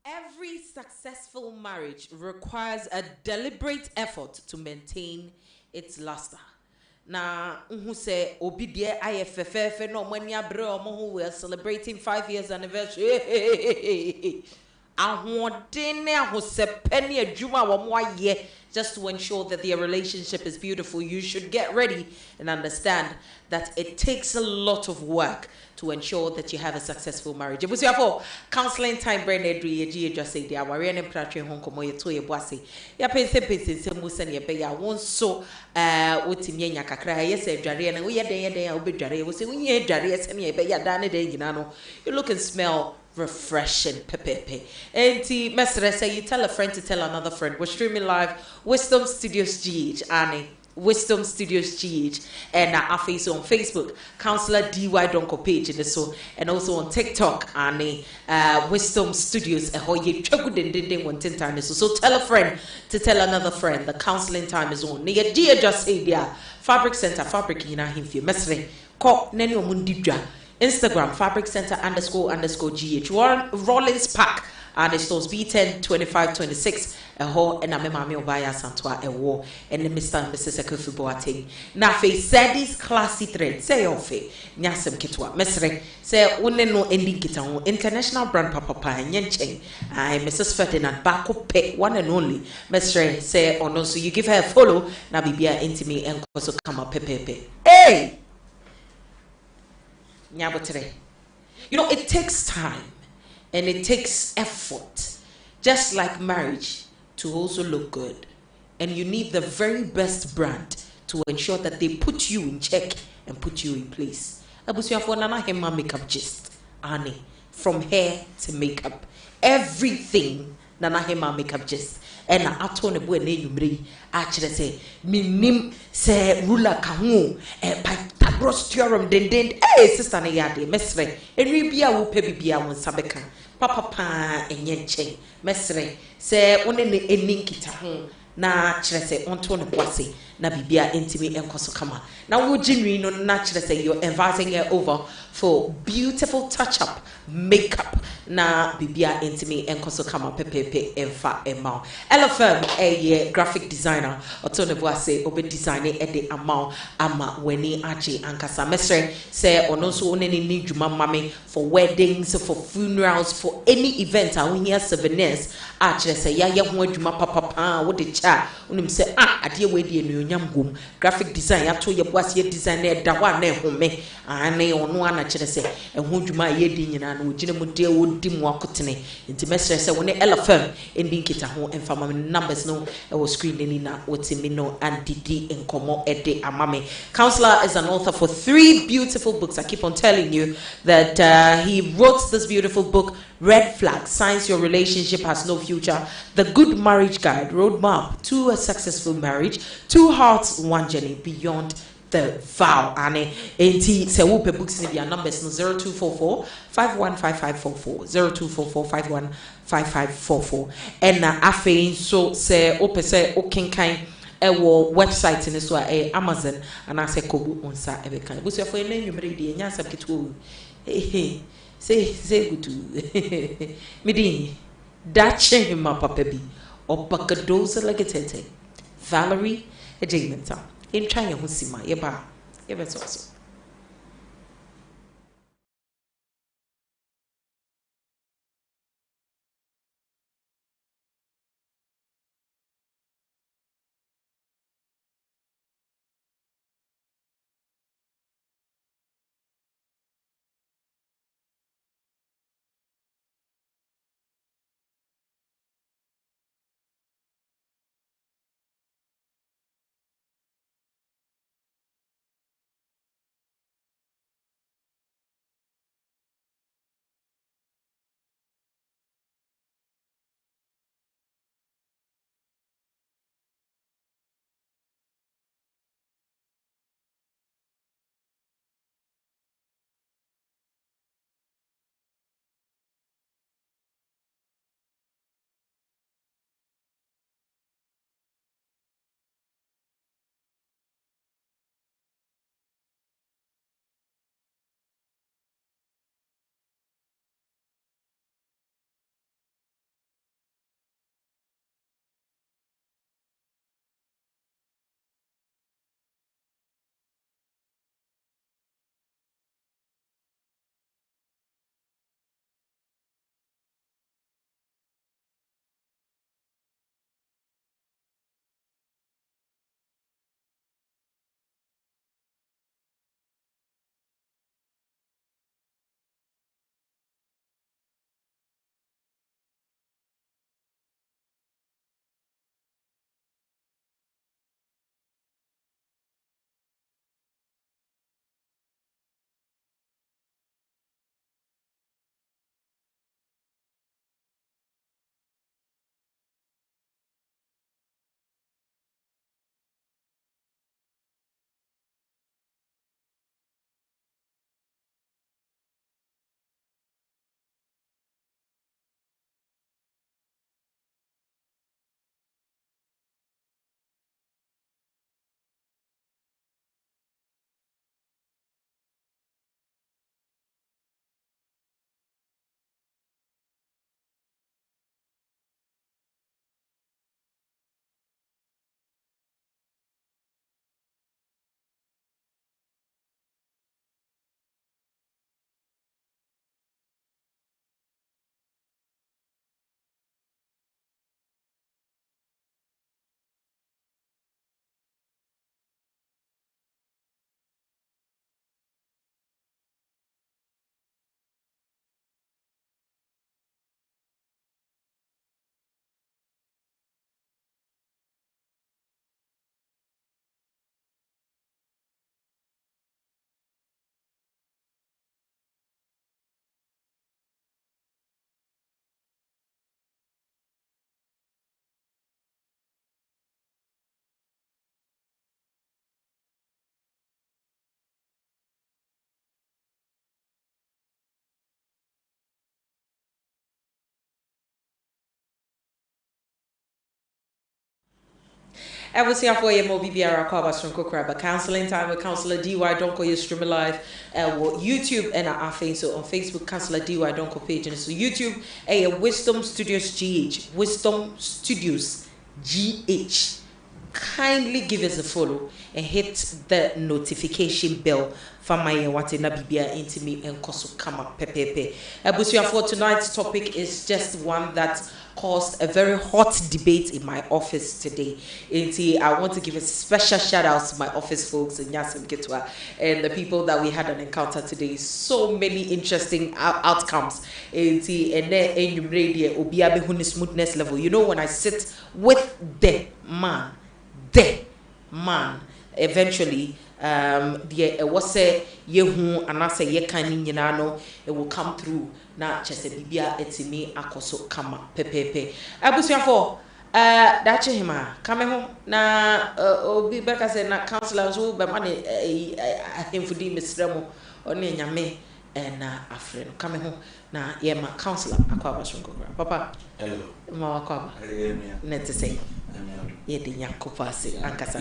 Every successful marriage requires a deliberate effort to maintain its luster. Na who say obi de ayefefefe no mani abre omo we are celebrating 5 years anniversary. Ahoɔden ne ahosɛpɛ ne adwuma a wɔn ayɛ just to ensure that their relationship is beautiful. You should get ready and understand that it takes a lot of work to ensure that you have a successful marriage. For counseling time, Brenda Edri, just say, "Dear Warrior and Pratry Hong Kong, you to your bossy. Ya pay some musan ya pay. I won't so what Timia Kakra, yes, Jarian, and we are there, I'll be Jari. We say, we ain't Jari, and ye pay ya done it, you know. You look and smell refreshing, pepepe. And Mestre say, you tell a friend to tell another friend. We're streaming live, Wisdom Studios GH, Annie. Wisdom Studios GH and our face on Facebook, Counselor DY Donko page in the so, and also on TikTok and Wisdom Studios. So tell a friend to tell another friend. The counseling time is on. Dear just say there, Fabric Center, Fabric in him for Mesre, Ko Nenio Mundidra, Instagram, Fabric Center __GH, Rollins Park. And it stores B10 25 26 a ho and a memami obaya santua a war and the Mr. and Mrs. Akufu Boateng. Nafe said this classy thread say ofe Nyasem Kitwa Mesre say one no ending kitan international brand papa Yencheng I Mrs. Ferdinand Bako Pe one and only Mesre say or no so you give her a follow na bibia intimate and also come up pepe. Hey Nyabotre. You know it takes time. And it takes effort, just like marriage, to also look good. And you need the very best brand to ensure that they put you in check and put you in place. Abusuafo nana hema makeup gist, Annie, from hair to makeup, everything nana hema makeup gist. And I told him when you bring, actually say, Minim say ruler kahu, Pythagoras theorem, then, sister Nayade, Mesre, and we be a whoopie be a one sabeka. Papa and yenche mesre se one ne eninkita ho na kire se onto ne boase na bibia intimi enkoso kama na wo jinwi no na kire se you're inviting her over for beautiful touch up makeup na bibia intimi enkoso kama pepepe emfa emao elefam a graphic designer oto ne boase obe design e de amao ama weni aje ankasa mesre se ono so one ni dwuma mame for weddings for funerals for any event a we hear souvenirs a kire se ya ho adwuma papa wo de cha unim se ade we de no nyam gom graphic design ato ye boase ye design e da wa na home ane ono ana kire se ho dwuma ye di nyina na ogine mu de wo di mu akotene nti mesre se woni elefam endi nkita ho enfama numbers no e wo screen ni na wotimi no and didi enkomo e de amame. Counselor is an author for 3 beautiful books. I keep on telling you that he wrote this beautiful book, Red Flag, Signs Your Relationship Has No Future, The Good Marriage Guide, Roadmap to a Successful Marriage, 2 Hearts, 1 Journey, Beyond the Vow. And se wo pe books ni bia numbers no 0244 515544 0244 515544 and na afei so se o pese o kenkan ewo website ni so Amazon and I say kobu onsa ebekan busuafo en nwumre de nya asab kitwo say gutu midin dache hima papa bi opakadoza legetete Valerie ejimenta in try ho sima yeba so Ebusia for ye mo bibiara kwa basonko kraba counseling time with Counselor DY don't call you stream live YouTube and our face so on Facebook Counselor DY don't call page and so YouTube Wisdom Studios GH Wisdom Studios GH. Kindly give us a follow and hit the notification bell for my what na bibia into me and koso kama pepepe. Ebusia for tonight's topic is just one that caused a very hot debate in my office today. I want to give a special shout out to my office folks in Yasim Kitwa and the people that we had an encounter today. So many interesting outcomes. And then in radio obiabe huni smoothness level. You know when I sit with the man eventually was say yehu anase ye kan nyina no it will come through na chese bibia etimi akoso kama pepepe abusuafo dache hima kame ho na obi beka say na counselor so be ma ne ahemfudi mesremo one nyame na afre no kame ho na ye ma counselor akwa basonko papa hello ma akwa net to say ye de nyakopa se ankasa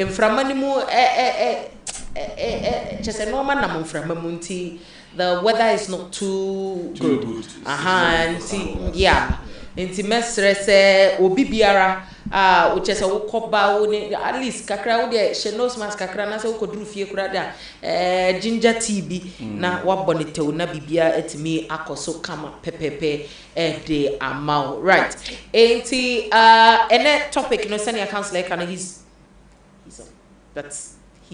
mframa ni mu chese no man na mframa mu nti the weather is not too good nti yeah nti mesre se obi biara uchese wokoba woni at least kakra wo de she nose mask kakra na se wokoduru fie kura da ginger tea bi na wabonete na bibia etimi akoso kama pepepe de amount right nti ene topic no senior counselor kana he's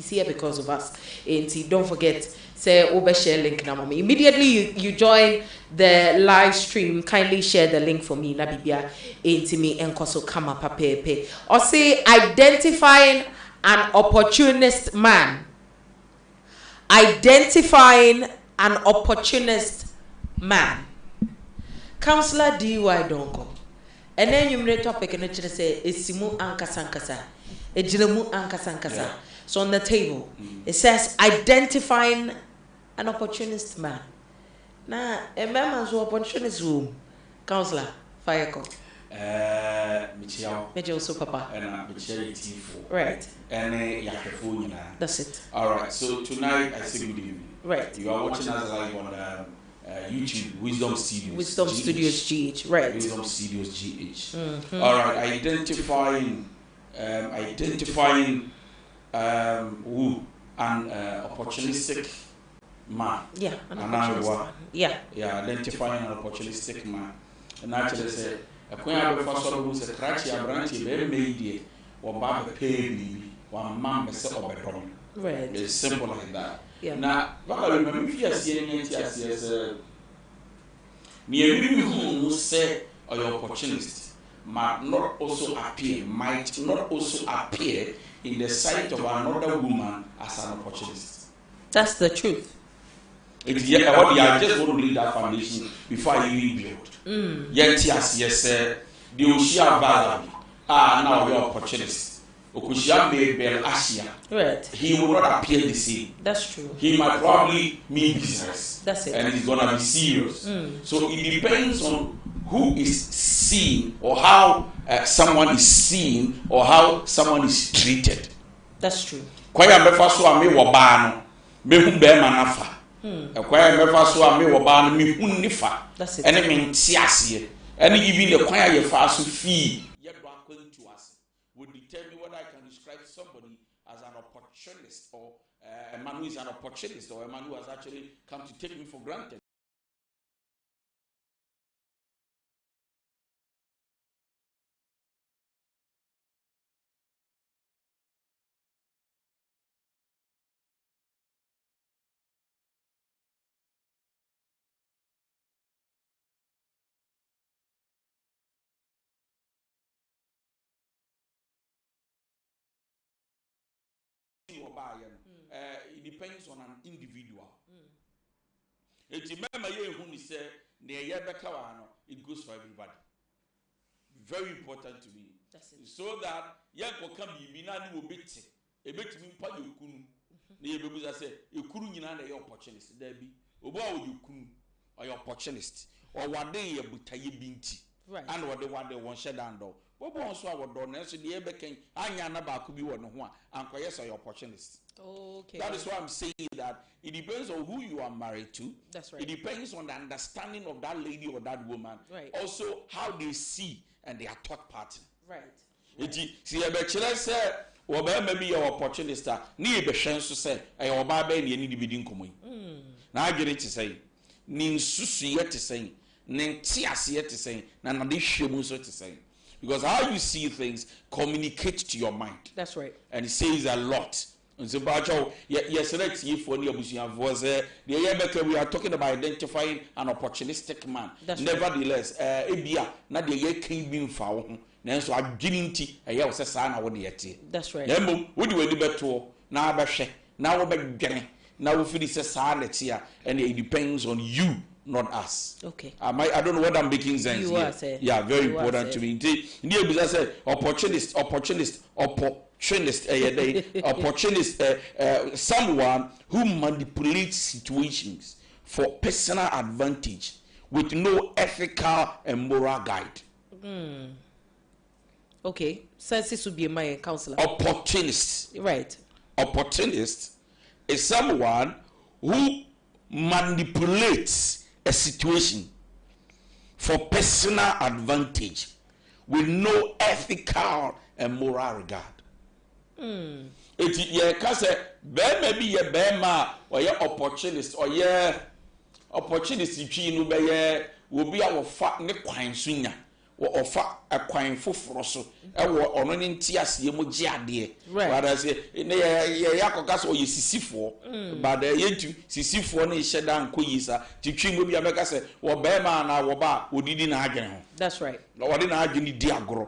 here because of us nti don't forget say over share link na mama immediately you join the live stream kindly share the link for me na bibia nti me enkoso kama papepe or say identifying an opportunist man Counselor DY Donko and then you made topic and it say esimu ankasa ejilemu ankasa so on the table it says identifying an opportunist man. Now, a man who opportunist room. Counselor, fire call. Michelle so papa. And Michelle T4. Right. And Yakafuna. That's it. Alright, so tonight I say good evening. Right. You are watching us live on YouTube, Wisdom Studios. Wisdom Studios GH. Right. Wisdom Studios GH. Alright, identifying who an opportunistic man. Yeah, an opportunistic man. Yeah, identifying an opportunistic man. And actually say a queen of the first one who's a cratchy branch, very made or Baba pay me, one man set up a drum. Right. It's simple like that. Yeah. Now, what I remember if you are seeing it as near me who say or your opportunist might not also appear in the sight of another woman as an opportunist. That's the truth. I just want to lay that foundation before I even build. Yes, the Oshia Valley now your opportunist. Okushia may bear Asia. Right. He will not appear the same. That's true. He might probably mean business. That's it. And he's gonna be serious. So it depends on who is seen or how someone is seen or how someone is treated. That's true. Kwaya mefa so ame wo ba no mehu be ma nafa. Kwaya mefa so ame wo ba no mehu nifa. That's it. Ene me ntiase. Ene even the kwaya ye fa so fee ye do according to us would determine whether I can describe somebody as an opportunist or a man who is an opportunist or a man who has actually come to take me for granted. It depends on an individual. It's it goes for everybody. Very important to me. So that will come will be a bit you couldn't your opportunist. There be you or your opportunist or what day you binti. Right. And what they want they won't shut down door. Obo so awodo na so de ebeken anya na ba ko bi wo no ho a ankoye so your opportunist. Okay. That is why I'm saying that it depends on who you are married to. That's right. It depends on the understanding of that lady or that woman. Right. Also, how they see and their thought pattern. Right. See, a bachelor said, "Well, maybe your opportunist. Ni be shensu say, I oba be ni di bidin komo." Na agere to say, "Nin susu yet to say, nin tias yet to say, na na de hwemu so to say." Because how you see things communicate to your mind. That's right. And it says a lot. And so, yesterday, for we are talking about identifying an opportunistic man. That's Nevertheless, ebia na de ye can be found. Nanso adwinti eye wo sesa na wo de yete. That's right. Yemom wo de wani beto na abehwe na wo bedwene na wo firi sesa na tia and it depends on you, not us. Okay. I don't know what I'm making sense you here. Are, sir. Yeah, very you important to me. Ndi ebuza say opportunist, someone who manipulates situations for personal advantage with no ethical and moral guide. Okay, since this would be my counselor. Opportunist. Right. Opportunist is someone who manipulates a situation for personal advantage with no ethical and moral regard. It can say, maybe ye bema or ye opportunist or ye opportunist you will be our fat ne quine swinger. Or fa a quine for so or no intias ye mujade. Right. I say, Yakokas or ye sissy for, but the yentu sissy for ne shedan quisa to trim will be a megase or bema and our bar who didn't argue. That's right. No, I didn't argue ni diagro.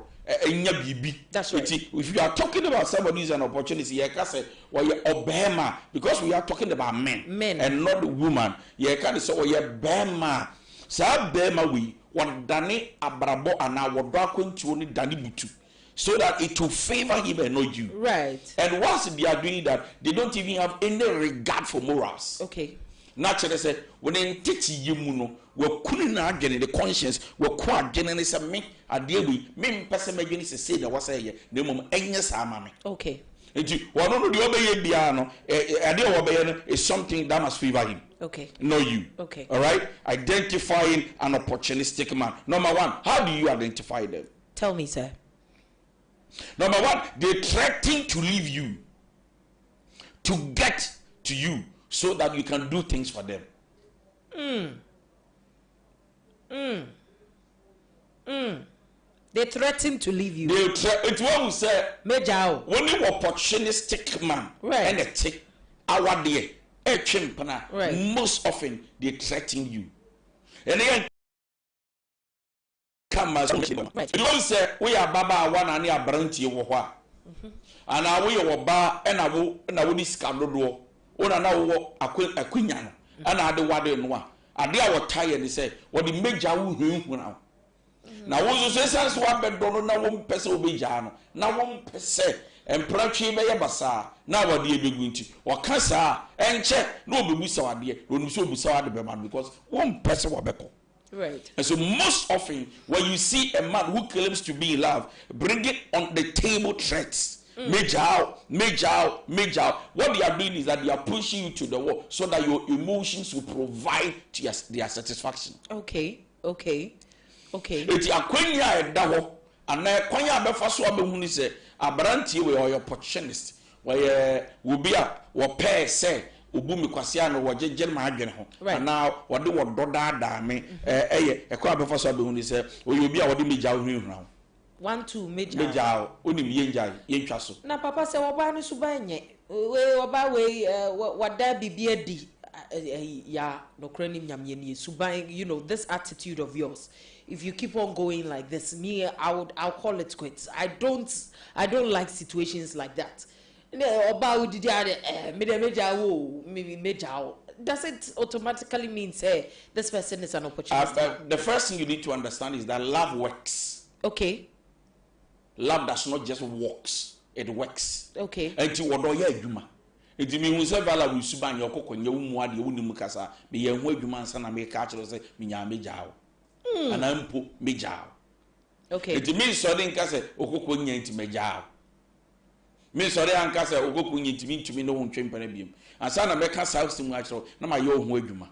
That's right. If you are talking about somebody who's an opportunity, you can say, well, you're Obama, because we are talking about men and not woman. You can say, well, you're Bema. So, Bema, we want Dani Abrabo and our Drakun to only Dani Butu, so that it will favor him and not you. Right. And once they are doing that, they don't even have any regard for morals. Okay. Naturally, say, when in teach you, we couldn't again the conscience, we quite generally say, me, I deal with me, person, maybe say that was a the moment, yes, I'm okay. Well, no, the obey piano, idea obey is something that must favor him. Okay. No, you. Okay. All right. Identifying an opportunistic man. Number one, how do you identify them? Tell me, sir. Number one, they threaten to leave you, to get to you, so that you can do things for them. They threaten to leave you. It won't say, Major. Only opportunistic man. Right. And a tick, our dear, a chimpana. Right. Most often, they threaten you. And then come as right. You don't say, we are Baba, one and near Branty, and I will bar and I will discard door. One and I will a queen, and I do what they know. I dare what tired, they say, what the major will do now. Now, was the sense one bedroom, now 1 person will be Jano, now 1%, and Prachi Maya Bassa, now what do you be going to? Or Casa, and check, no be so idea, when you so be so the man, because 1 person will be. Right. And so, most often, when you see a man who claims to be in love, bring it on the table threats. Major out. What they are doing is that they are pushing you to the wall so that your emotions will provide to their satisfaction. Okay. Eti akwanya edaho ana kwanya abefa so abehunu se abrantie we or opportunist we bi a wo pair say obu mi kwase ano wo jejel ma adwene ho ana wo de wo dodaada me ekwa abefa so abehunu se oyo bi a wo de meja hwehwura 1 2 meja onim yenja yentwa so na papa se wo ba no suban nye we wo ba we wada bibia di ya no kranim nyamye ni suban, you know, this attitude of yours. If you keep on going like this, I'll call it quits. I don't like situations like that. Does it automatically mean say this person is an opportunist? The first thing you need to understand is that love works. Okay. Love does not just works, it works. Okay. And you wodo ya adwuma. Enti me hu se vala wi suban ye kokonye wo mu ade wo nim kasa me ye hu adwuma nsa na me ka kire se me nya meja wo. Anampo meja wo. Okay. It means so then kase okoko nya ntime jaa. Me sorry anka say okoko nya ntime ntumi no ho twempa na biem. Ansa na meka south mu akro na ma ye ho adwuma.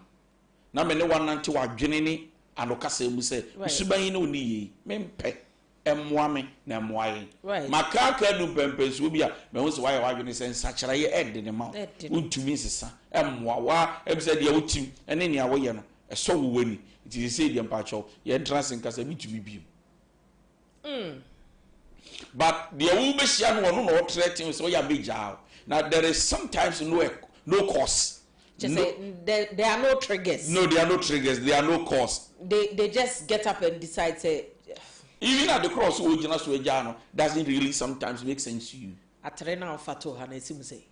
Na me ne wanante wadwene ni anokasa mu say usuban yi na oni yi. Mempe emmoame na emmoaye. Makaka du pempenso bi a me ho se waye wadwene say nsachara ye ed ne ma. Untumi nsesa emmoa wa ebise de wotim ene ne awoye no eso wo wani. It is say the empacho ye dressing kasa bitumi biem. But the Ubishan one no threatening so ya big job. Now there is sometimes no cause. Just say there are no triggers. No, there are no triggers. There are no cause. They just get up and decide say. Even at the cross, doesn't really sometimes make sense to you. Atrena fato hana say.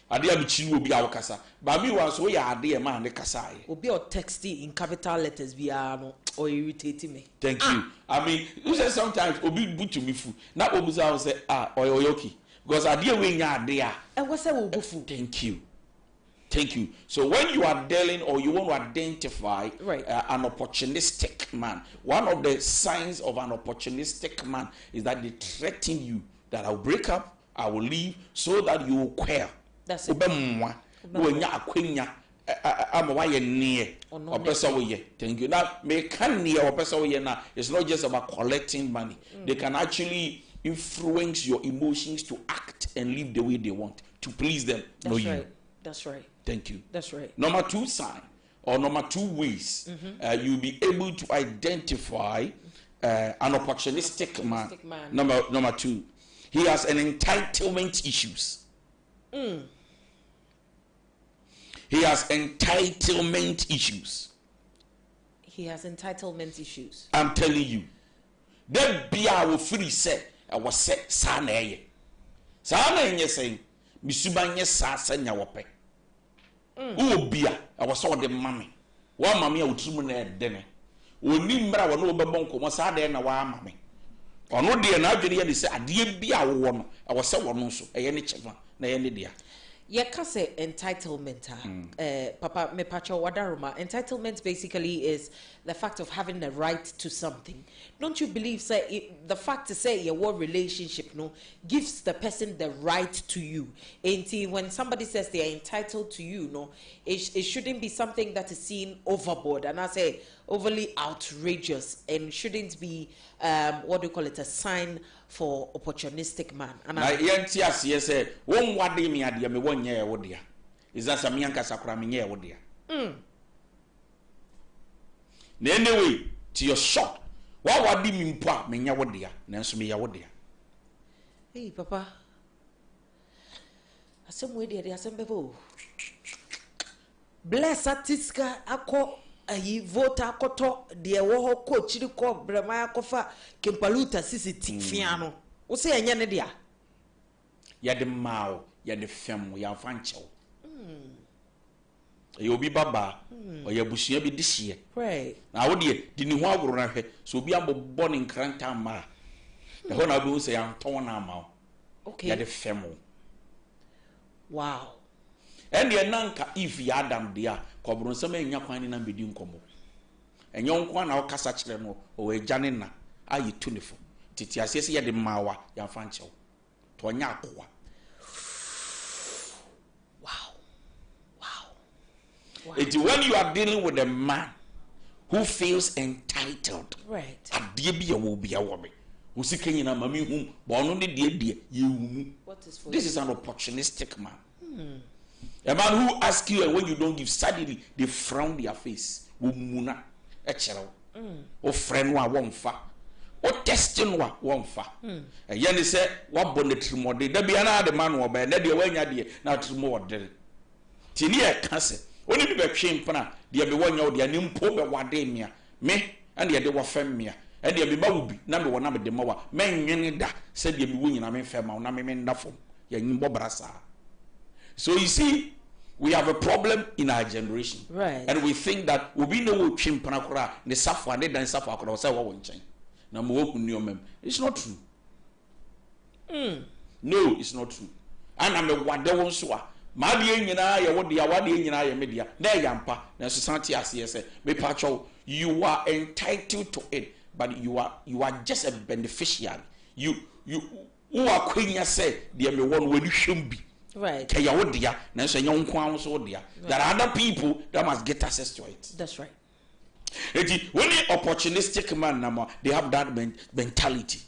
Adia bichi will be our casa. But me was we are dear man the kasai. Obi or texting in capital letters no or irritating me. Thank you. I mean, you say sometimes obi boot to me food. Now obuza say or yoki. Because adia we nya there. And what's that obufu? Thank you. Thank you. So when you are dealing or you want to identify an opportunistic man, one of the signs of an opportunistic man is that they threaten you that I'll break up, I will leave, so that you will queer. That's it. Thank you. Now, it's not just about collecting money. They can actually influence your emotions to act and live the way they want to please them. That's right. That's right. Thank you. That's right. Number 2 sign or number 2 ways you'll be able to identify an opportunistic man. Number 2, he has an entitlement issues. He has entitlement issues. He has entitlement issues. I'm telling you. That be our free set. I was set sana ye. Sana ye saying, Misubanye sa senya wape. Bia, I was all the mammy. One mammy would trim at dinner. We need Mara no babonko, was I there na wa mammy. Or no dear, now they say, I dear be our woman. I was so one also, a any children, na any dear. Yeah, say entitlement. Papa me pacho wadaruma. Entitlement basically is the fact of having the right to something. Don't you believe say the fact to say your relationship no gives the person the right to you. And when somebody says they are entitled to you, no, it shouldn't be something that is seen overboard and I say overly outrageous and shouldn't be what do you call it, a sign for opportunistic man. And yes, say one what day me adia me 1 year wodia. Is that some yanka sakura me year wodia? Anyway, to your shop, what do you mean pa me nya wodia? Nanso me ya wodia. Hey papa. Asem we dey asem bebo. Bless atiska akọ ayi voter koto de wo ho ko chiri ko brema akofa kempaluta sisi fia no wo se enye ne dia ya de mawo ya de fem ya fanchew e obi baba o ya busua bi dihye right na wo de ni ho agoro na hwe so obi ambobọ ne nkranta ma de ho na obi se ya ton na ma okay ya de fem wow and ye nanka if ya adam dia kobro nsem enya kwan ni na bedi nkomo enyo nkwa na okasa kire no o ejane na ayi tunifo titi asese ye de mawa ya fanchew to nya akwa. Wow. When you are dealing with a man who feels entitled, right? This is an opportunistic man. A man who asks you and when you don't give, suddenly they frown their face. O friend wa won fa. O testing wa won fa. And yen say what bonnet more day. There be another man or by na de wanya de na trimo de. Tini e kase. Oni bi be twen pana de be wanya o de animpo be wade mia. Me and de wa fam mia. And de be ma wubi na me wona me de ma wa. Men nwene da se de me wunyina me fam ma na me ndafom. Ya nyimbo brasa. So you see, we have a problem in our generation, right? And we think that we be no chimpana kura ne safa ne dan safa kura say what wonchen. Na mo woku ni omem. It's not true. No, it's not true. And I'm a wade won so a. Ma de nyina ye wo de a wade nyina ye media. Na yampa na so santi ase say me pacho you are entitled to it. but you are just a beneficiary. You who are queen say the me one when you should be. Right. There are other people that must get access to it. That's right. When the opportunistic man, they have that mentality.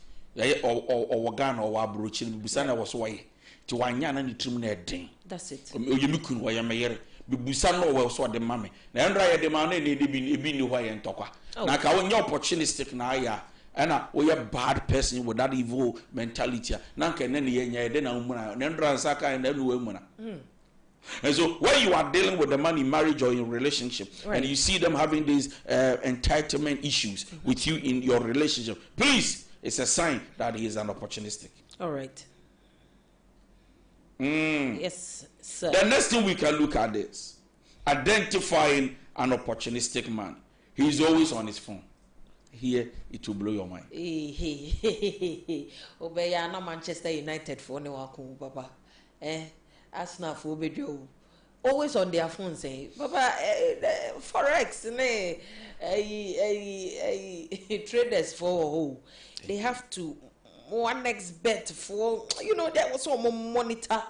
Or Ghana or Abroachin, Busana was way to Wanyana and the Trimnet. That's it. You look in Wayamayer, Busano was what the mammy. Nandra demanded they be no way and talker. Now, when you're opportunistic, Naya. And we are bad person with that evil mentality. Nanka nene then Nendra Saka and then women. And so when you are dealing with the man in marriage or in relationship, and you see them having these entitlement issues with you in your relationship, please, it's a sign that he is an opportunistic. All right. Yes, sir. The next thing we can look at is identifying an opportunistic man. He is always on his phone. Here, it will blow your mind. Obey na Manchester United for no waku, Papa. Arsenal for video. Always on their phone saying, Papa, Forex, traders for they have to one next bet for there was some monitor.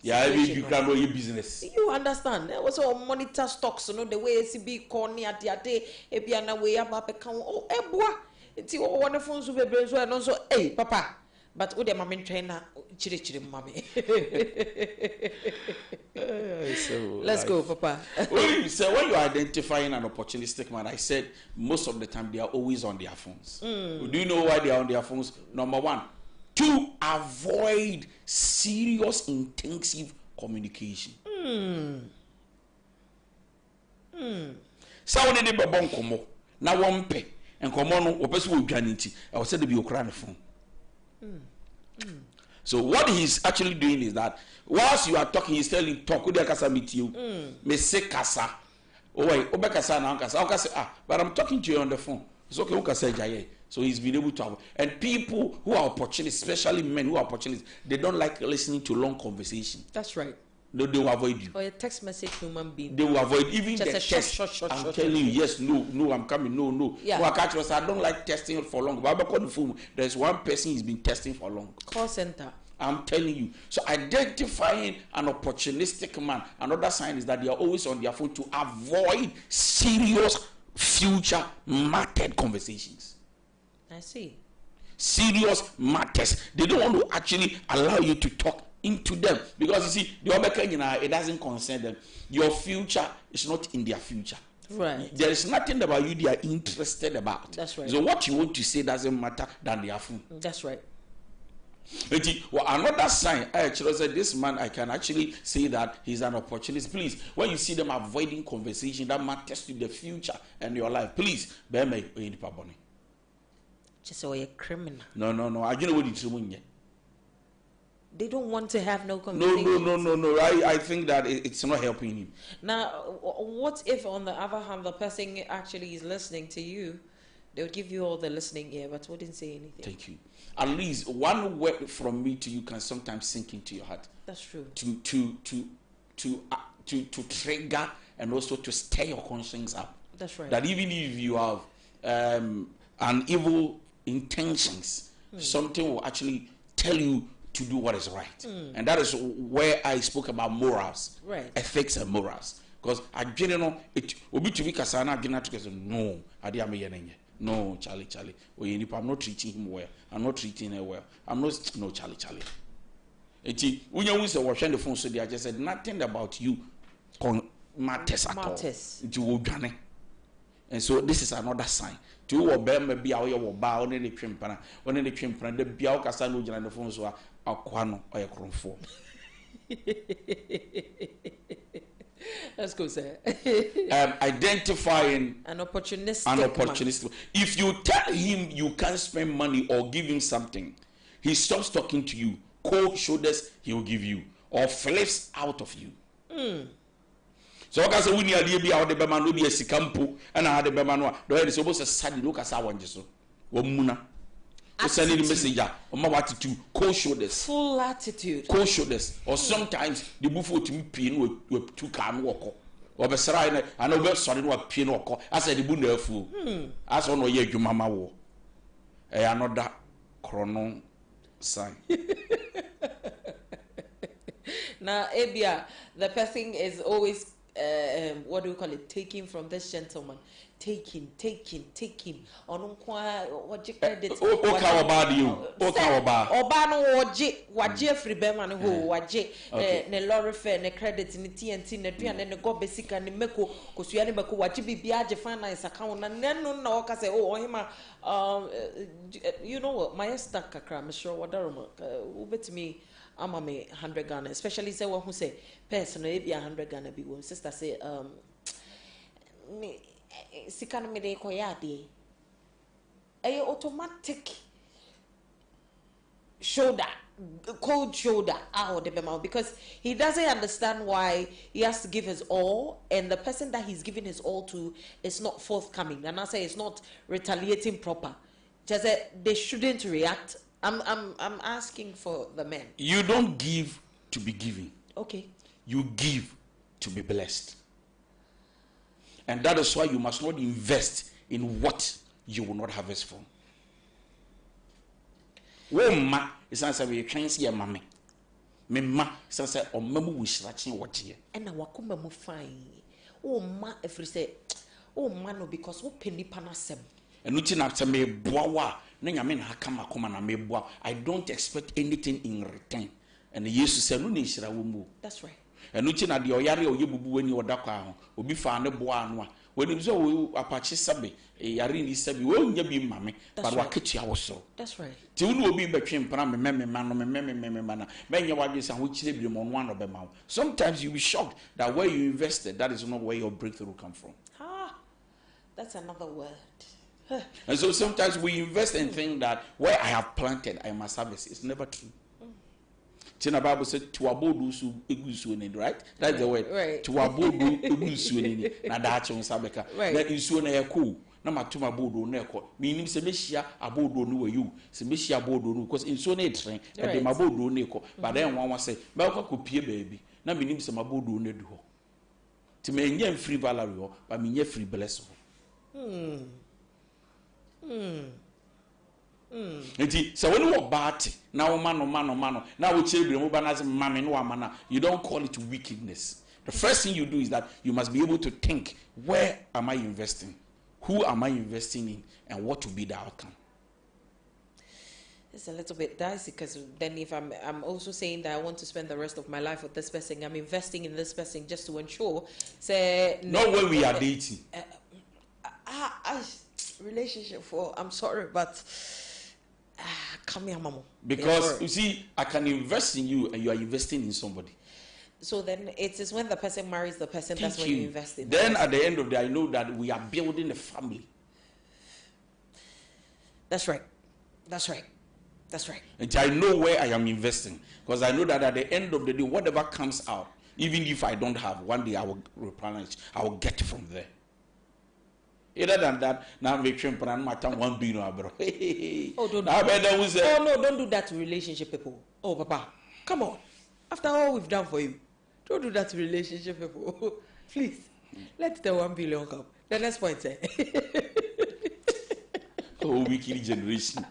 Yeah, you can know your business. You understand? There was all monitor stocks, the way CB corny at the day, Ebiana way up account. Oh, boy. It's your wonderful super brains and also, hey, Papa. But with the mammy trainer, chiri mommy. Let's go, Papa. So when you're identifying an opportunistic man, I said most of the time they are always on their phones. Do you know why they are on their phones? Number one, to avoid serious, intensive communication. So when they be born komo, na one pay and komo no opesi wo dwaniti. I was said to be okra phone. So what he's actually doing is that whilst you are talking, he's telling talk with the kasa meet you. Me say kasa. Oh wait, obe kasa na kasa. I say but I'm talking to you on the phone. It's okay, kasa jaye. So he's been able to have, and people who are opportunists, especially men who are opportunists, they don't like listening to long conversation. That's right. No, they will avoid you. Or a text message human being. They will avoid even just the a text. short. I'm telling you, yes, no, I'm coming, no. Yeah. Well, I don't like testing for long. But on the phone, there's one person who's been testing for long. Call center. I'm telling you. So identifying an opportunistic man, another sign is that they are always on their phone to avoid serious future mattered conversations. I see. Serious matters. They don't want to actually allow you to talk into them because you see, the Obeka, it doesn't concern them. Your future is not in their future. Right. There is nothing about you they are interested about. That's right. So what you want to say doesn't matter than their phone. That's right. Well, another sign, I actually said this man, I can actually say that he's an opportunist. Please, when you see them avoiding conversation that matters to the future and your life, please, bear me in the just so a criminal. No. I don't know what you're doing. They don't want to have no conversation. No. I think that it's not helping him. Now, what if on the other hand, the person actually is listening to you? They'll give you all the listening ear, but wouldn't say anything. Thank you. At least one word from me to you can sometimes sink into your heart. That's true. To trigger and also to stir your conscience up. That's right. That even if you have an evil intentions, something will actually tell you to do what is right. And that is where I spoke about morals, right? Ethics and morals. Because I didn't know it will be to be Kasana no, I didn't no, Charlie. I'm not treating him well. I'm not treating her well. I'm not, no, Charlie. When you was watching the phone, so they just said nothing about you matters at all. And so this is another sign. To obey maybe our bow on the chimpana, on the chimpana, the Biao Casano and the phones were Aquano or a cronfo. Let's go, sir. Identifying an opportunist. Man. If you tell him you can't spend money or give him something, he stops talking to you. Cold shoulders, he will give you, or flips out of you. So I say when you are be out the Bama no be a sikampo, and I had the Bama no. The is supposed to study look at our so. Womuna. Sending the messenger, or my attitude, cold shoulders. Full attitude. Cold shoulders. Or sometimes the buffalo to me pin with two can walk. Or the Sarah, I know sorry no pin or I said the bunda fool. As on your mama war. another chrono sign. Now, Abia, the person is always, what do we call it, taking from this gentleman. Taking. On what you credit. How about you? How about? Obano waje free beman who waje ne lorry fare ne credit ne TNT ne dua ne go basic and meko kosua ne meko waje bibia je finance account na nenu na waka say oh hima you know what my stack kakra I'm sure what daroma ubetimi ama me 100 Ghana, especially say one who say personally be 100 Ghana be one sister say me sikana me de koyade a automatic shoulder, cold shoulder out the bema, because he doesn't understand why he has to give his all and the person that he's giving his all to is not forthcoming, and I say it's not retaliating proper. Just that they shouldn't react. I'm asking for the men. You don't give to be giving. Okay. You give to be blessed. And that is why you must not invest in what you will not harvest from. Woma is answer we train see mama. Me ma say o mamu we srachin what here. And na wakoma mu fine. Oh ma if you say oh man no because wo penny panasem. And uti na say me boa wa na nyame na haka makoma na me boa. I don't expect anything in return. And Jesus said no na hira wo mu. That's right. And uti na de oyare oyebubu wani odakwa ho obi fa ne boa anu a when you so apache sabe yare ni sabe wo nya bi mame but waketua wo so. That's right. Ti unu obi betwe mpana me na menye wadwe sa ho kire bi mo no ano be ma. Sometimes you be shocked that where you invested, that is not where your breakthrough come from. That's another word. And so sometimes we invest and think that where I have planted I must harvest. It's never true. The Bible said to abodu su egusueni, right? That's the word. Right. To abodu egusueni na dacho nsabeka. Na isuo na yako na matuma abodu na yako. Meaning se mehia abodu no you. Se mehia abodu no because isuo na etrain e de mabodu no yako. But then one say, "Ba kwa kopie baby." Na meaning se mabodu no du ho. Ti me nya free value ho, but me nya free bless ho. So when you walk bad, now man, now we children you don't call it wickedness. The first thing you do is that you must be able to think, where am I investing? Who am I investing in? And what will be the outcome? It's a little bit dicey because then if I'm also saying that I want to spend the rest of my life with this person, I'm investing in this person just to ensure. Say not when we are dating. Relationship I'm sorry, but come here, mama. Because you see, I can invest in you and you are investing in somebody. So then it is when the person marries the person, that's when you invest in. Then at the end of the day, I know that we are building a family. That's right. And I know where I am investing. Because I know that at the end of the day, whatever comes out, even if I don't have, one day I will replenish, I will get from there. Other than that, now make sure plan matter 1 billion, bro. Oh, don't do that to relationship people. Oh, Papa, come on. After all we've done for you, don't do that to relationship people. Please, let the 1 billion come. The next point, say. Oh, wicked generation.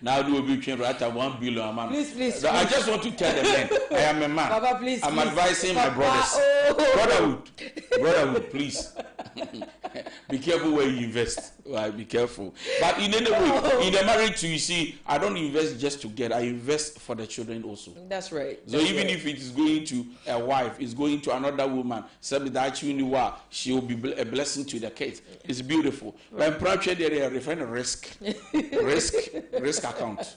Now do we can write 1 billion, man. Please. I just want to tell the men, I am a man. Papa, please. I'm advising my brothers. Brotherhood, please. Be careful where you invest. Right, be careful. But in any way, in the marriage, you see, I don't invest just to get. I invest for the children also. That's right. So even if it is going to a wife, it's going to another woman, she will be a blessing to the kids. It's beautiful. When private they are referring to risk account.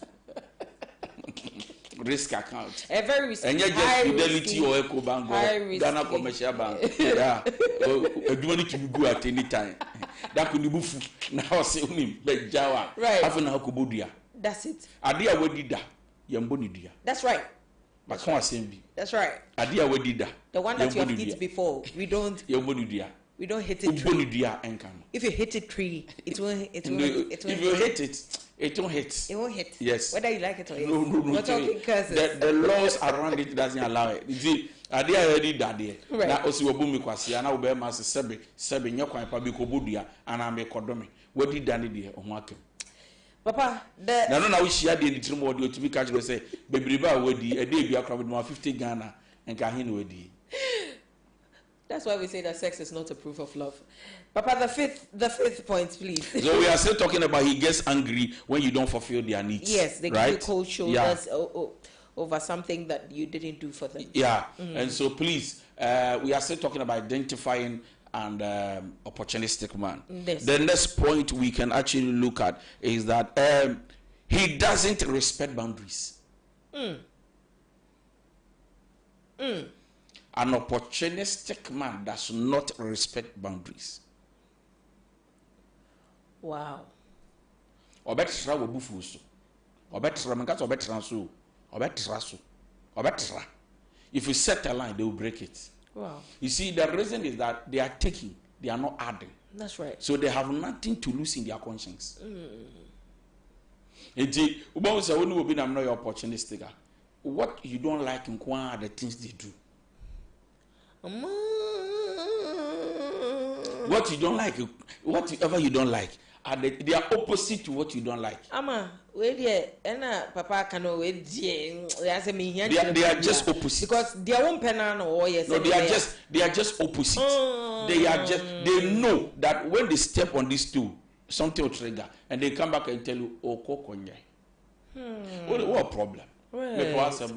Risk account. A very risky. And yet just Fidelity or Eco Bank or Ghana Commercial Bank. Yeah. Do you need to go at any time? That could be now say him Jawa. Right. After Kubudia. That's it. Adia Wedida. Yambonidia. That's right. But can't say That's right. Adia Wedida. The one that you have hit before. We don't hit it. If you hit it 3, it won't. If you hit it, it won't hit. It won't hit. Yes. Whether you like it or not. No. We're talking curses. The laws around it doesn't allow it. You see, I did already that day. Now also we boom kwasi. Now we be master sebe nyakwa pa bi kobodia and am be kodomi. What did Danny there on market? Papa, the na no na we share the nitrim audio to be catch go say bebriba wedi e dey bia crowd with 50 Ghana and ka hin wedi. That's why we say that sex is not a proof of love. Papa, the fifth point, please. So we are still talking about he gets angry when you don't fulfill their needs. Yes, they right? give you cold shoulders over something that you didn't do for them. Yeah, and so please, we are still talking about identifying and opportunistic man. Yes. The next point we can actually look at is that he doesn't respect boundaries. An opportunistic man does not respect boundaries. Wow. Obetra wo bufuso. Obetra manka obetra so. Obetra so. Obetra. If you set a line, they will break it. Wow. You see, the reason is that they are taking, they are not adding. That's right. So they have nothing to lose in their conscience. I'm not opportunistic. What you don't like in Kwan are the things they do. What you don't like, whatever you don't like, they are opposite to what you don't like. Ama, Papa cano they are just opposite. Because their own penana or yes. No, they are just opposite. They know that when they step on this stool, something will trigger, and they come back and tell you, oh, kokonye. What problem? Right. Because on so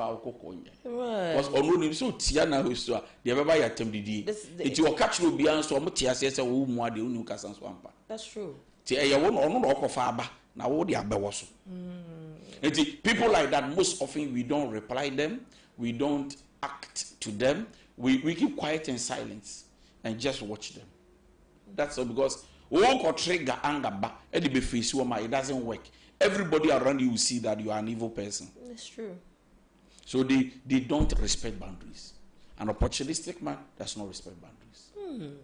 Tiana who saw the Baba Ctwdyd. It will catch you beyond so much as a woman, the Unukas and Swampa. That's true. Tia won't on Oko Faba, now what they are bewaso. People like that, most often we don't reply them, we don't act to them, we keep quiet and silence and just watch them. That's all because won't trigger anger back, it doesn't work. Everybody around you will see that you are an evil person. That's true. So they don't respect boundaries. An opportunistic man does not respect boundaries.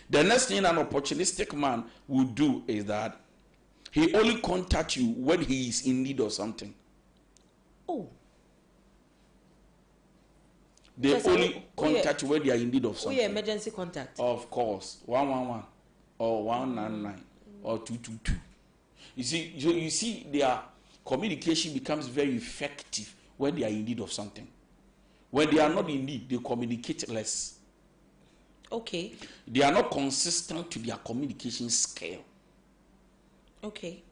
The next thing an opportunistic man will do is that he only contacts you when he is in need of something. Oh. They only contact you when they are in need of something. Oh, yeah, emergency contact. Of course. 111 or 199 or 222. You see, their communication becomes very effective when they are in need of something. When they are not in need, they communicate less. Okay. They are not consistent to their communication scale. Okay.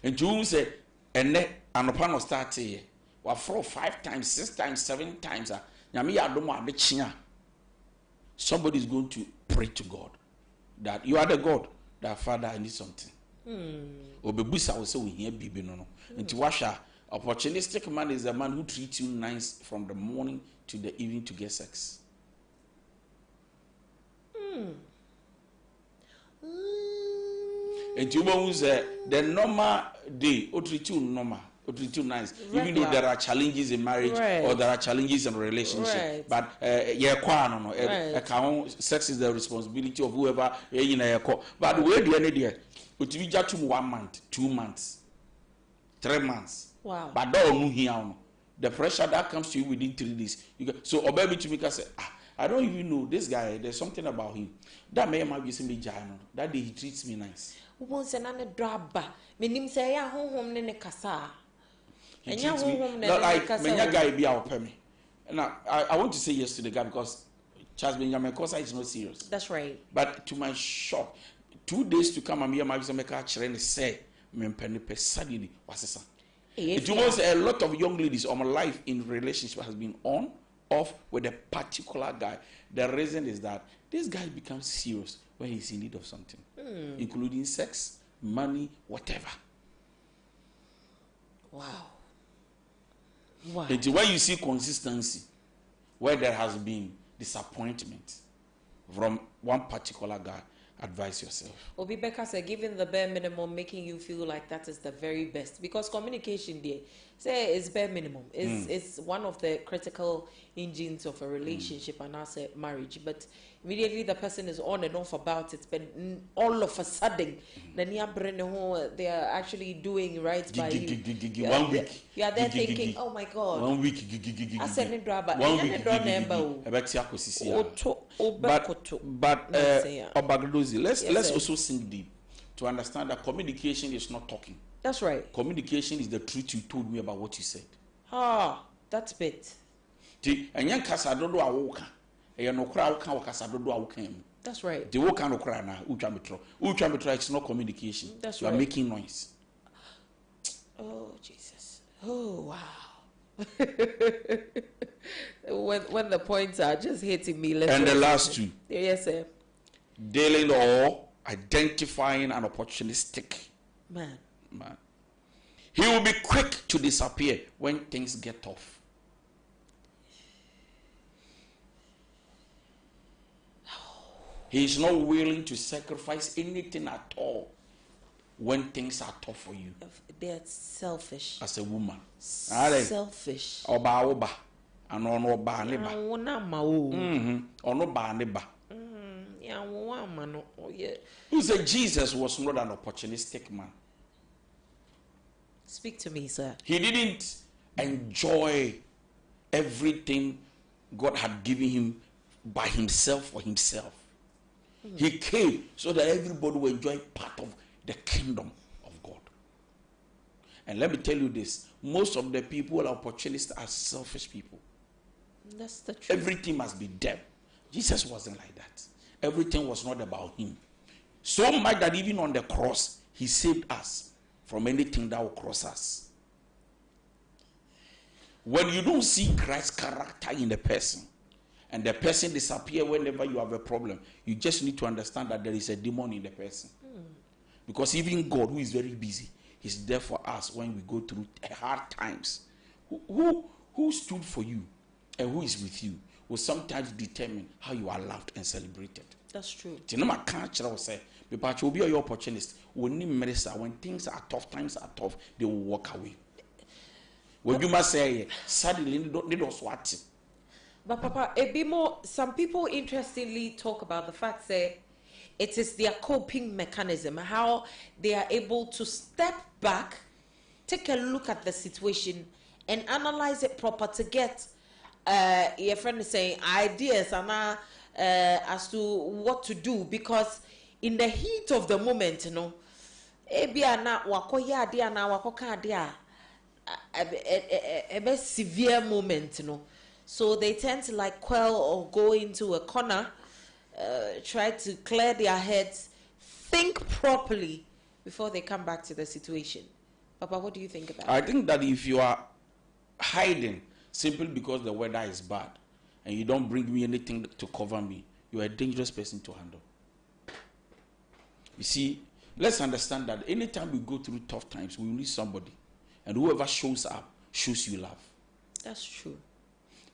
And you say, and then an opponent start here. Well, 4, 5 times, 6 times, 7 times. Somebody is going to pray to God that you are the God, that Father, I need something. Obebusa will say we hear baby no. Into washa, opportunistic man is a man who treats you nice from the morning to the evening to get sex. And you know the normal day, or treat you normal, or treat you nice, even though there are challenges in marriage or there are challenges in relationship. But sex is the responsibility of whoever. But where do you need? But we just 1 month, 2 months, 3 months. Wow. But don't know the pressure that comes to you within 3 days. So Obebi to me say, I don't even know this guy. There's something about him. That may have been me that day he treats me nice. Once another draba. Meaning say ya home ne kasa. He treats me like many guy be our permit. Now I want to say yes to the guy because Charles Benjamin Kosa is not serious. That's right. But to my shock, 2 days to come, I'm here. My make a challenge say, "Me penny sadly was it was a lot of young ladies on my life in relationship has been on, off with a particular guy. The reason is that this guy becomes serious when he's in need of something, including sex, money, whatever. Wow. Wow. And when you see consistency, where there has been disappointment from one particular guy, advise yourself. Obi Becca said, giving the bare minimum, making you feel like that is the very best. Because communication there, say it's bare minimum. It's one of the critical engines of a relationship and also marriage. But immediately the person is on and off about it, but all of a sudden, they are actually doing right by you. 1 week. You are there thinking, oh my God. 1 week. I said it, but Obagdozi, let's also sink deep to understand that communication is not talking. That's right. Communication is the truth you told me about what you said. Ah, that's bit. And kasa dodo awoka. E no kra awoka wakasa dodo awoka mu. That's right. The woka no kra na utwa metro. Utwa metro is not communication. That's you right. are making noise. Oh Jesus. Oh wow. when the points are just hitting me, And the last two. Yes, sir. Dealing or identifying an opportunistic man. He will be quick to disappear when things get tough. He is not willing to sacrifice anything at all when things are tough for you. They're selfish. As a woman. Selfish. Oba. And ono ba ne ba. Ono ba ne ba. Who said Jesus was not an opportunistic man? Speak to me, sir. He didn't enjoy everything God had given him by himself for himself. He came so that everybody will enjoy part of the kingdom of God. And let me tell you this, most of the people who are opportunists are selfish people. That's the truth. Everything must be them. Jesus wasn't like that. Everything was not about him. So much that even on the cross, he saved us from anything that will cross us. When you don't see Christ's character in the person, and the person disappears whenever you have a problem, you just need to understand that there is a demon in the person. Because even God, who is very busy, is there for us when we go through hard times. Who stood for you and who is with you will sometimes determine how you are loved and celebrated. That's true. I can't say, but you'll be your opportunist. When things are tough, times are tough, they will walk away. When you must say, suddenly, they don't what. But Papa, it be more. Some people interestingly talk about the fact that it is their coping mechanism, how they are able to step back, take a look at the situation, and analyze it proper to get your friend is saying ideas and as to what to do, because in the heat of the moment, you know, a severe moment, you know, so they tend to like quell or go into a corner, try to clear their heads, think properly before they come back to the situation. Papa, what do you think about I think that if you are hiding simply because the weather is bad and you don't bring me anything to cover me, you are a dangerous person to handle. You see, let's understand that anytime we go through tough times, we need somebody. And whoever shows up, shows you love. That's true.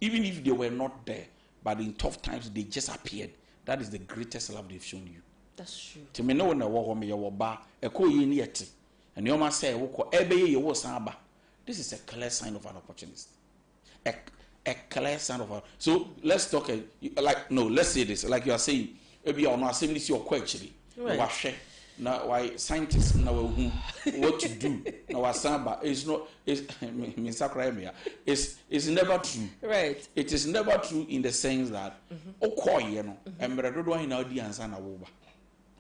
Even if they were not there, but in tough times, they just appeared. That is the greatest love they've shown you. That's true. To me, no one and you must say, this is a clear sign of an opportunist. A clear sign of a. So let's talk. Let's say this. Like you are saying, maybe you're not saying this, you're actually. Right. Now, why scientists know what to do? Now, samba is not. It's never true. Right. It is never true in the sense that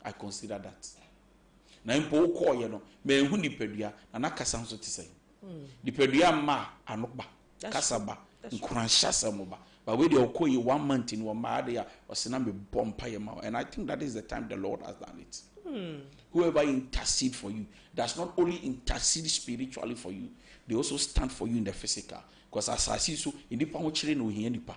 I consider that. Na impo call you know, me hu nipadua na nakasa nso te say. Nipadua ma anoba, kasaba, nkranhyasa mo ba. But we dey okoye 1 month in one ma dey osena me bompa ye ma. And I think that is the time the Lord has done it. Whoever intercede for you does not only intercede spiritually for you, they also stand for you in the physical. Because as I see so, inipa ho kire no hia nipa.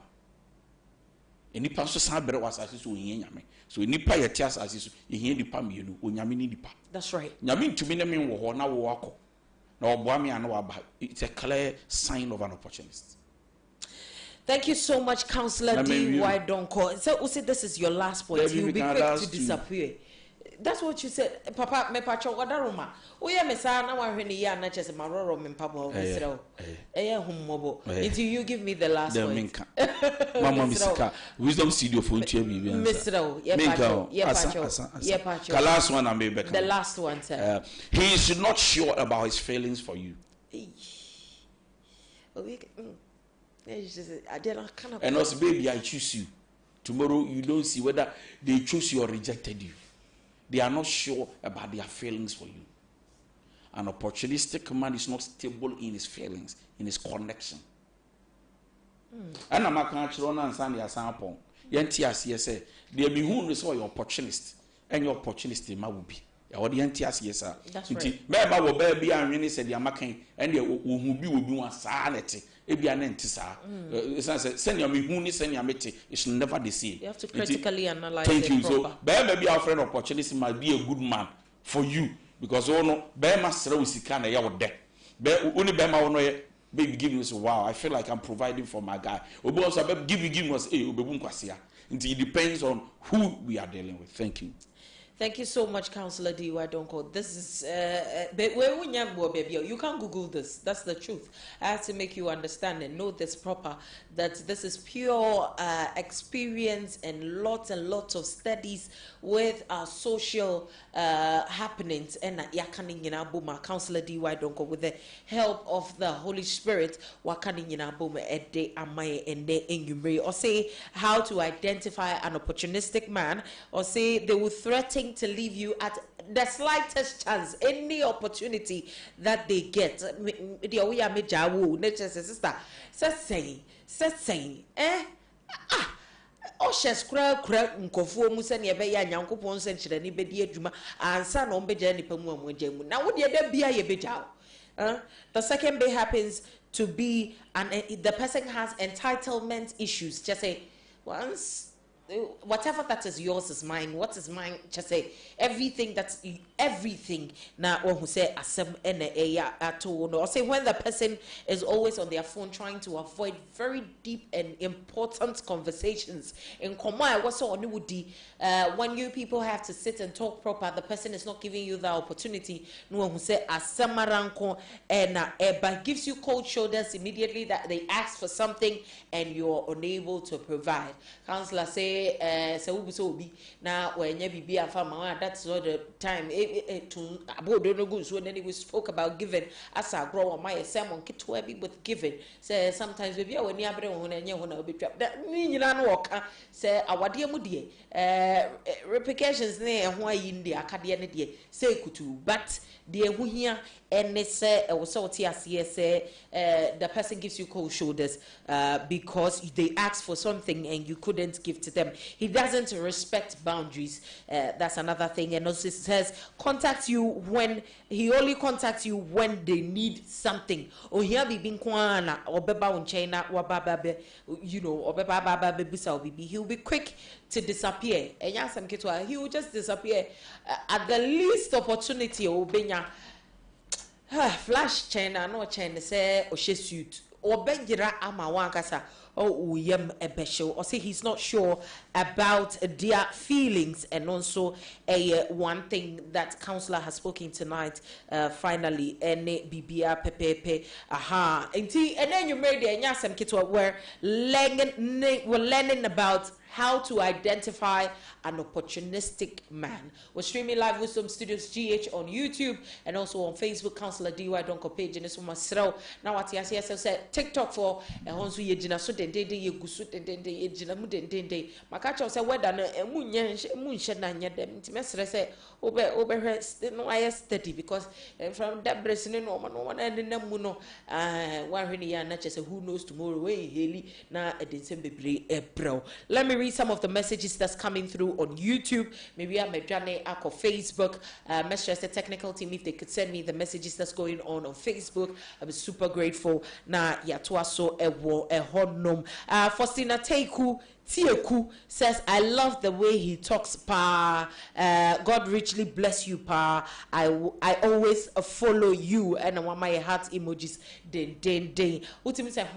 Inipa so san bere was as so hia nyame. So inipa yete as so hia nipa mienu, onyame ni nipa. That's right. Nyame ntumi na me wo ho na wo akọ. Na oboa me ana wa ba. It's a clear sign of an opportunist. Thank you so much, Counselor D. Why don't call? So, this is your last point. You'll be quick to disappear. That's what you said, Papa. Me pacho wadaruma. Oya me sa na wahweni ya na chese maroro me pabo misrao. Hummobo. Until you give me the last one. Mama misika. Wisdom studio for you be. Misrao. Ye pacho. The last one I may be. The last one, sir. He is not sure about his feelings for you. And also, baby, I choose you. Tomorrow you don't see whether they choose you or rejected you. They are not sure about their feelings for you. an opportunistic man is not stable in his feelings, in his connection. And I'm a country on and Sunday as sample. Yantias, yes, there be who is all your opportunist, and your opportunist in Mabubi. Or the Yantias, yes, sir. That's right. Maybe will baby and really said, you're making, and you will be one sanity. It be an entisa. Send your me send your mete. It's never the same. You have to critically analyze. Thank you. Proper. So, maybe our friend opportunist might be a good man for you because oh no, bear master was kind of your debt. Bear only bear my own baby give me wow, I feel like I'm providing for my guy. Obo also give us it depends on who we are dealing with. Thank you. Thank you so much, Councillor Ctwdyd. Don't call. This is you can't Google this. That's the truth. I have to make you understand and know this proper. That this is pure experience and lots of studies with our social happenings. And Councillor Ctwdyd. Don't call with the help of the Holy Spirit. Or say how to identify an opportunistic man, or say they will threaten to leave you at the slightest chance, any opportunity that they get. The way I made Jawu, nature sister, saying, oh, she's crowd, Nkofu, Musan, Yabaya, Yankopon, Century, any bedi juma, and son on Bejani Pamu Jemu. Now, would there be a Yabijao? The second bay happens to be, and the person has entitlement issues. Just say, once. Whatever that is yours is mine. What is mine? Just say everything that's everything. Now, or who say asem at all. Or say when the person is always on their phone trying to avoid very deep and important conversations. In Komai, what's on when you people have to sit and talk proper, the person is not giving you the opportunity. No one who say asemaranko but gives you cold shoulders immediately that they ask for something and you're unable to provide. Counselor say. So now when you be a farmer, that's all the time to about don't go. So then we spoke about giving as I grow on my sermon kit to be with giving. Say sometimes we are when you have and you want to be trapped. That mean you don't walk. Say our dear muddy replications near why in the academy say kutu, but dear who here and they say also say the person gives you cold shoulders because they asked for something and you couldn't give to them. He doesn't respect boundaries. That's another thing. And also says he only contacts you when they need something. Or here be being kwana or beba on China or baba, you know, or beba bibi. He'll be quick to disappear. And he will just disappear at the least opportunity. Obenya flash China, no China say or she suit or benjira ama wankasa. Or say he's not sure about their feelings, and also one thing that counselor has spoken tonight. Finally, bibia pepepe and then you made the nyasem kitwa where we're learning about how to identify an opportunistic man. We're streaming live Wisdom Studios GH on YouTube and also on Facebook. Councillor Ctwdyd don't page in this one. Now what you said TikTok for a honsu yejina so den ye gusu den yejina mu den. Makacho say whether na munye na nya dem timesre say obe no I study because from that breast no one and na mu no one hwene ya na chese who knows tomorrow we heli na edensem bebre ebro. Let me read some of the messages that's coming through on YouTube. Maybe I'm a journey or Facebook. Message the technical team if they could send me the messages that's going on Facebook. I'm super grateful. Na yatwaso ewo ehonum. Faustina Teku Tieku says, I love the way he talks, Pa. God richly bless you, Pa. I always follow you. And I want my heart emojis. Den. Ultimately say,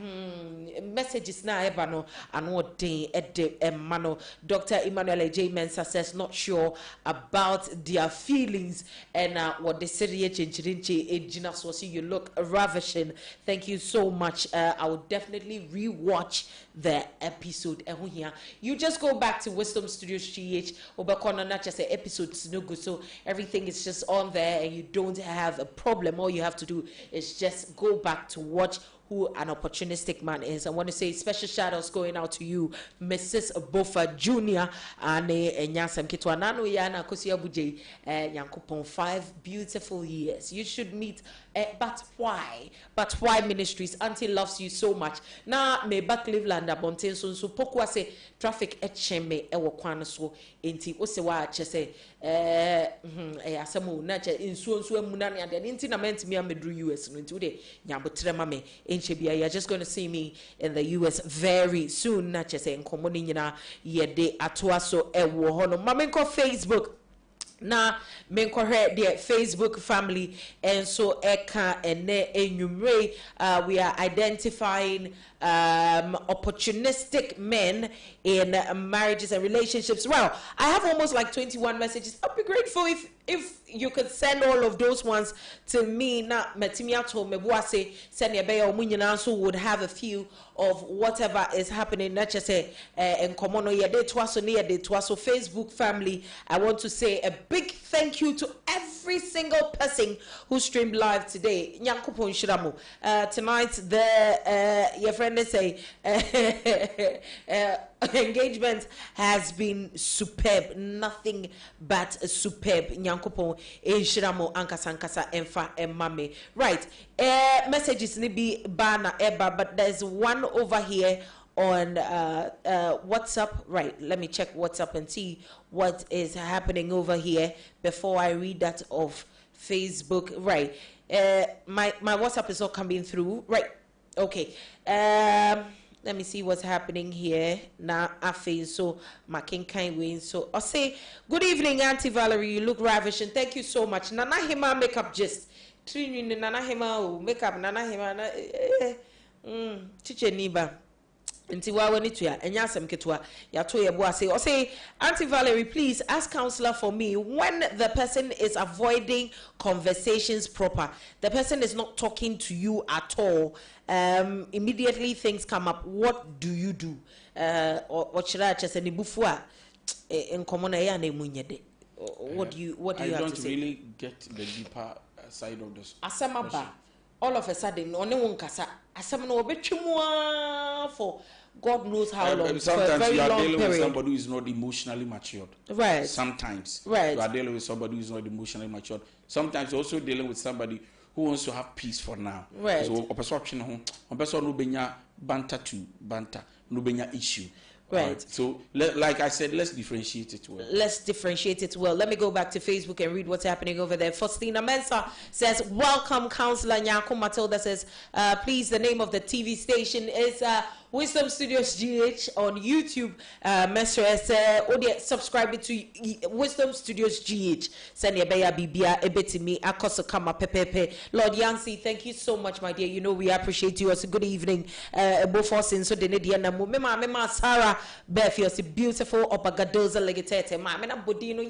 messages na ebano. Ano den emano. Dr. Emmanuel J. Mensa says, not sure about their feelings and what they say. You look ravishing. Thank you so much. I will definitely rewatch the episode. You just go back to Wisdom Studios GH or not just the episodes no good, so everything is just on there and you don't have a problem. All you have to do is just go back to watch who an opportunistic man is. I want to say special shout outs going out to you, Mrs. Bofa Jr. and Nyasam Kitwanano Yana Kosia Buje Yankupon. 5 beautiful years. You should meet. But why? But why Ministries? Auntie loves you so much. Now, me back Cleveland abonten so pokwa se traffic etcheme ewo kwan so enti o se wa chese asemu na che nso emuna ne ade enti na menti me amedru US no enti de nyabotre ma me enche bia. You're just going to see me in the US very soon na chese nkomo ni nyina yede atoa so ewo ho no mamenko Facebook. Na menkohre the Facebook family and so eka ene enyumre we are identifying opportunistic men in marriages and relationships. Well, I have almost like 21 messages. I'd be grateful if you could send all of those ones to me. Na metimia to mebuase send ya beya omunyina so would have a few of whatever is happening. Not just say en komono yede twaso ne yede twaso Facebook family. I want to say a big thank you to every single person who streamed live today. Nyankopon shiramu. Tonight your friend say engagement has been superb, nothing but superb. Nyankopon shiramu ankasa enfa emame. Right, messages ni be bana eba, but there's one over here on WhatsApp. Right, let me check WhatsApp and see what is happening over here before I read that of Facebook. Right, my WhatsApp is all coming through. Right, okay. Let me see what's happening here now. I feel so making kind way. So I'll say good evening, Auntie Valerie. You look ravish and thank you so much. Nana Hima makeup just Trini Nana Hima makeup Nana Hima Chiche Niba. Nti wa wani to ya enya asem ketwa ya to ye bo ase o say Auntie Valerie, please ask counselor for me when the person is avoiding conversations proper, the person is not talking to you at all, immediately things come up, what do you do? Or should I just say bufua in common ya na emunyede? What do you have to say? I don't really get the deeper side of this. Asamaba all of a sudden on one kasa asam no obetwumwa for God knows how long. Sometimes you are dealing period. with somebody who is not emotionally matured. Right. Sometimes. Right. You are dealing with somebody who is not emotionally matured. Sometimes you're also dealing with somebody who wants to have peace for now. Right. So a person no benya banter to banter, no benya issue. Right. So, like I said, let's differentiate it well. Let's differentiate it well. Let me go back to Facebook and read what's happening over there. Faustina Mensah says, welcome, Counselor Nyako. Matilda says, please, the name of the TV station is Wisdom Studios GH on YouTube. Mesra says, subscribe to Wisdom Studios GH. Send your beya bibia ebetimi akoso kama pepepe. Lord Yancy, thank you so much, my dear. You know we appreciate you. Also, good evening. Both us in so the Nidia Namu. Mema Sarah Befios, beautiful Opagadoza legatete. Ma mena bodino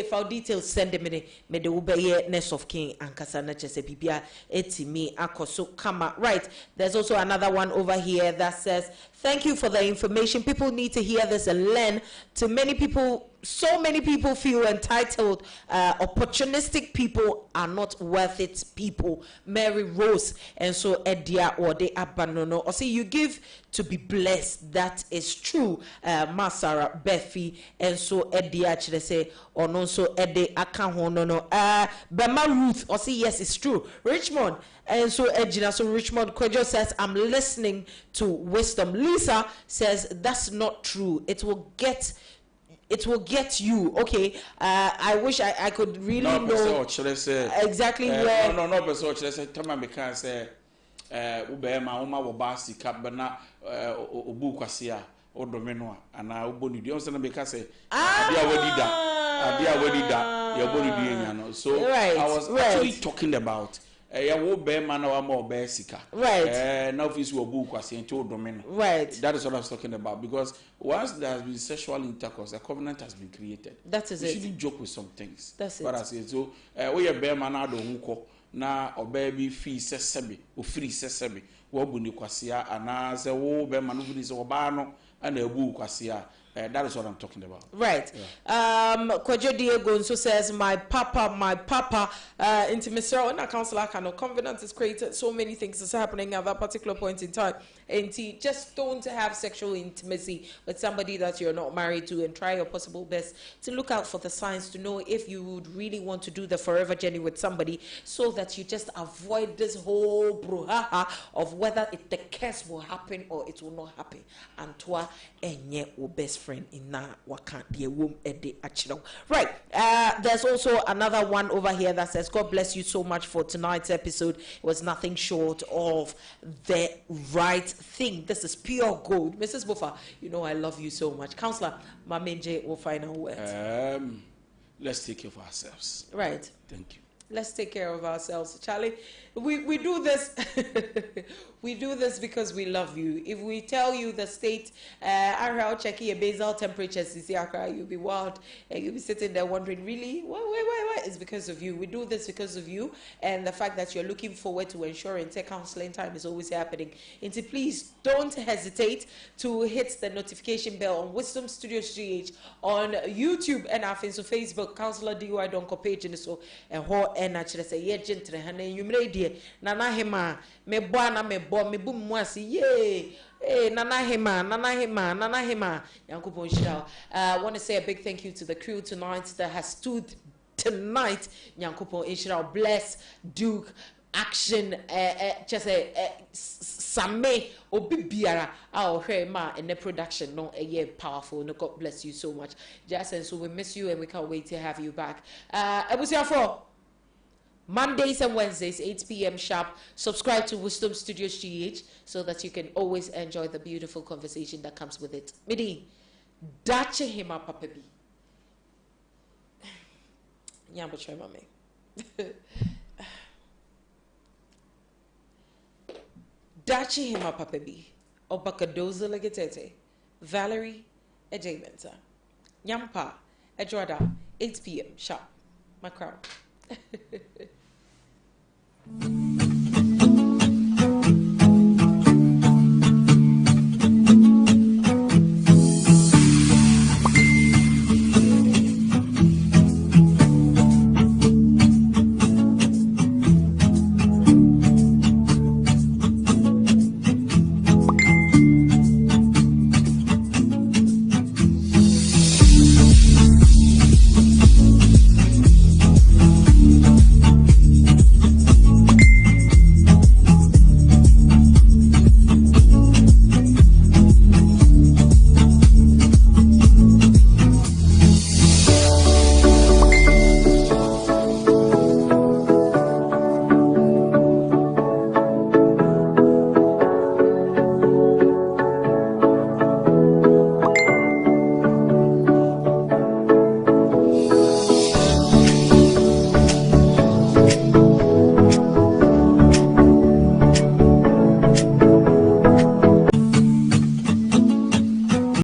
for details send them me the ubeye nest of king and kasana chese bibia etimi akoso kama. Right. There's also another one over here that says, thank you for the information. People need to hear this and learn. To many people, so many people feel entitled. Opportunistic people are not worth it people. Mary Rose and so Edia or de Abanono. Or say you give to be blessed. That is true. Masara Befi and so Edia actually say or no so Ede Akahono. Bema Ruth or say yes, it's true. Richmond and so Edina. So Richmond Kwejo says I'm listening to wisdom. Lisa says that's not true. It will get you. Okay. I wish I could really know exactly where. No, but so let's say tell me because ube ma uma wo basi kabana obu kwasia odomeno ana obonu di onse na because adia wedida ya obonu di enya no. So right, I was actually talking about wo be ma na wa ma obe sika. Right. Now if you obu kwasia nti odomeno. Right. That is what I was talking about, because once there has been sexual intercourse, a covenant has been created. That is you it. You shouldn't joke with some things. That's what it. I say. So we bear man na do hunko na obaby fee sesebe o free sesebe wo bu ni kwasia ana se wo be man no fini se oba no and a book that is what I'm talking about. Right. Kwajo Diego also says, my papa, intimacy, and a counselor kind of confidence is created. So many things is happening at that particular point in time. And just don't have sexual intimacy with somebody that you're not married to, and try your possible best to look out for the signs to know if you would really want to do the forever journey with somebody, so that you just avoid this whole brouhaha of whether the curse will happen or it will not happen. And toi, enye o best friend in na wakan the womb ede achiro. Right. There's also another one over here that says, God bless you so much for tonight's episode. It was nothing short of the right thing. This is pure gold. Mrs. Buffer, you know I love you so much. Counselor, my main J will final words. Let's take care of ourselves. Right. Thank you. Let's take care of ourselves. Charlie, we do this we do this because we love you. If we tell you the state, I'll check your basal temperatures, you'll be wild and you'll be sitting there wondering, really? Why? It's because of you. We do this because of you, and the fact that you're looking forward to ensuring tech counseling time is always happening. And so please don't hesitate to hit the notification bell on Wisdom Studios GH on YouTube and our Facebook, Counselor DY Donko page, and so and actually say, yeah, gentle, and you made dear Nana Hema, me boana me bo, me boom wasi, yay. Hey, Nana Hema. I want to say a big thank you to the crew tonight that has stood tonight. Nyankopon Ishra, bless Duke, Action, just Same, Obibiara, our ma and the production, no, a year powerful. No, God bless you so much, Jason. So we miss you and we can't wait to have you back. I was here for Mondays and Wednesdays, 8 p.m. sharp. Subscribe to Wisdom Studios GH so that you can always enjoy the beautiful conversation that comes with it. Midi, dache hima papabi. Nyamba choy mame. Dache hima papabi. Obakadoza legetete. Valerie Ejamenta. Nyampa Ejwada, 8 p.m. sharp. My crown.